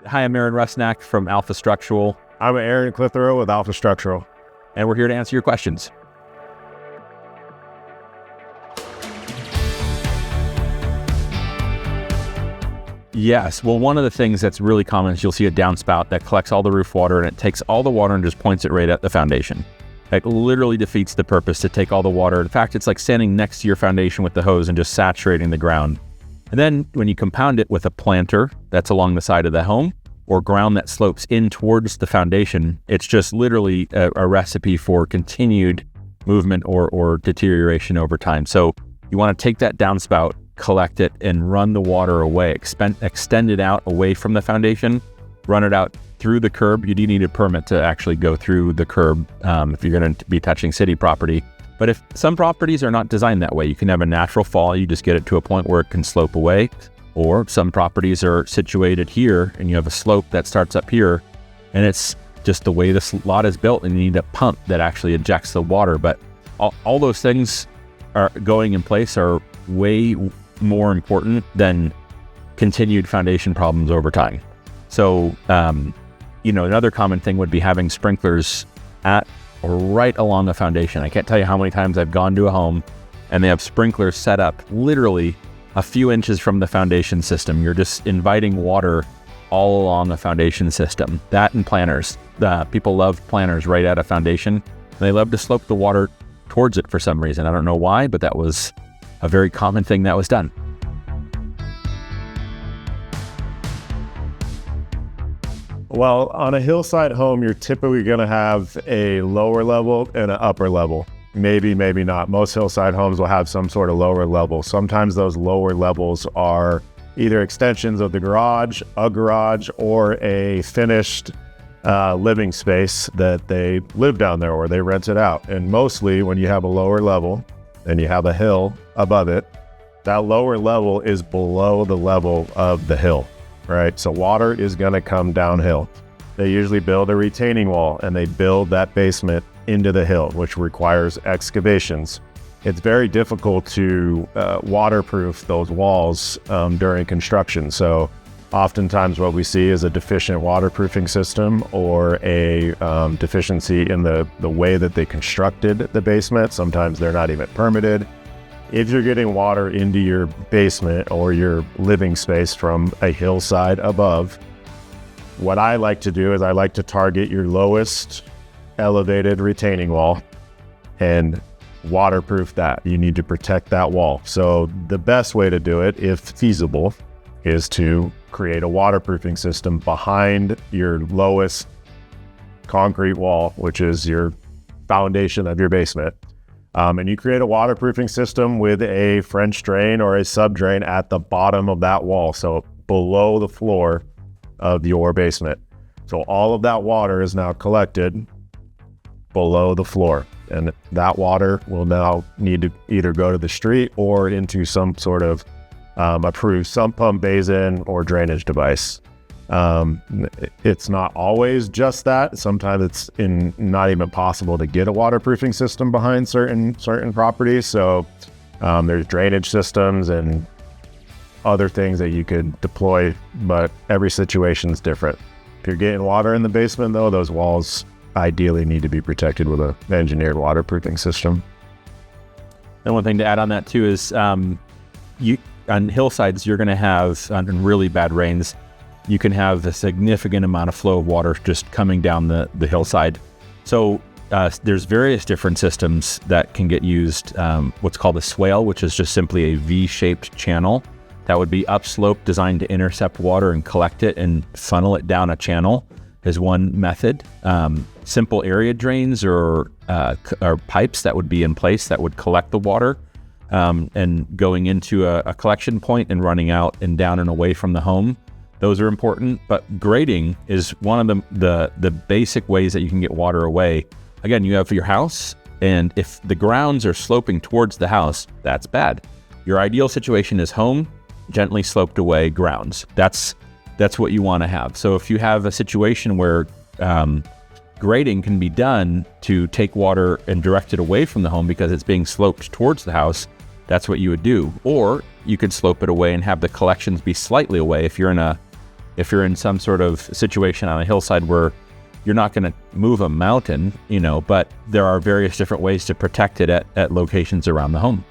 Hi, I'm Aaron Rusnak from Alpha Structural. I'm Aaron Clitheroe with Alpha Structural. And we're here to answer your questions. Yes, well, one of the things that's really common is you'll see a downspout that collects all the roof water and it takes all the water and just points it right at the foundation. That literally defeats the purpose to take all the water. In fact, it's like standing next to your foundation with the hose and just saturating the ground. And then when you compound it with a planter that's along the side of the home or ground that slopes in towards the foundation, it's just literally a recipe for continued movement or deterioration over time. So you want to take that downspout, collect it, and run the water away, extend it out away from the foundation, run it out through the curb. You do need a permit to actually go through the curb if you're going to be touching city property. But if some properties are not designed that way, you can have a natural fall. You just get it to a point where it can slope away. Or some properties are situated here and you have a slope that starts up here and it's just the way this lot is built and you need a pump that actually ejects the water. But all those things are going in place are way more important than continued foundation problems over time. So, another common thing would be having sprinklers at or right along the foundation. I can't tell you how many times I've gone to a home and they have sprinklers set up literally a few inches from the foundation system. You're just inviting water all along the foundation system. That and planters. People love planters right at a foundation. They love to slope the water towards it for some reason. I don't know why, but that was a very common thing that was done. Well, on a hillside home, you're typically going to have a lower level and an upper level. Maybe not. Most hillside homes will have some sort of lower level. Sometimes those lower levels are either extensions of the garage, a garage, or a finished living space that they live down there or they rent it out. And mostly when you have a lower level and you have a hill above it, that lower level is below the level of the hill, right? So water is going to come downhill. They usually build a retaining wall and they build that basement into the hill, which requires excavations. It's very difficult to waterproof those walls during construction. So oftentimes what we see is a deficient waterproofing system or a deficiency in the way that they constructed the basement. Sometimes they're not even permitted. If you're getting water into your basement or your living space from a hillside above, what I like to do is I like to target your lowest elevated retaining wall and waterproof that. You need to protect that wall. So the best way to do it, if feasible, is to create a waterproofing system behind your lowest concrete wall, which is your foundation of your basement. And you create a waterproofing system with a French drain or a sub drain at the bottom of that wall, so below the floor of your basement. So all of that water is now collected below the floor, and that water will now need to either go to the street or into some sort of approved sump pump basin or drainage device. It's not always just that. Sometimes it's not even possible to get a waterproofing system behind certain properties. So there's drainage systems and other things that you could deploy, but every situation is different. If you're getting water in the basement though, those walls ideally need to be protected with an engineered waterproofing system. And one thing to add on that too is on hillsides, you're going to have, on really bad rains, you can have a significant amount of flow of water just coming down the hillside. So there's various different systems that can get used. What's called a swale, which is just simply a V-shaped channel that would be upslope, designed to intercept water and collect it and funnel it down a channel, is one method. Simple area drains or pipes that would be in place that would collect the water and going into a collection point and running out and down and away from the home. Those are important, but grading is one of the basic ways that you can get water away. Again, you have your house, and if the grounds are sloping towards the house, that's bad. Your ideal situation is home, gently sloped away grounds. That's what you want to have. So if you have a situation where grading can be done to take water and direct it away from the home because it's being sloped towards the house, that's what you would do. Or you could slope it away and have the collections be slightly away if you're in if you're in some sort of situation on a hillside where you're not going to move a mountain, but there are various different ways to protect it at locations around the home.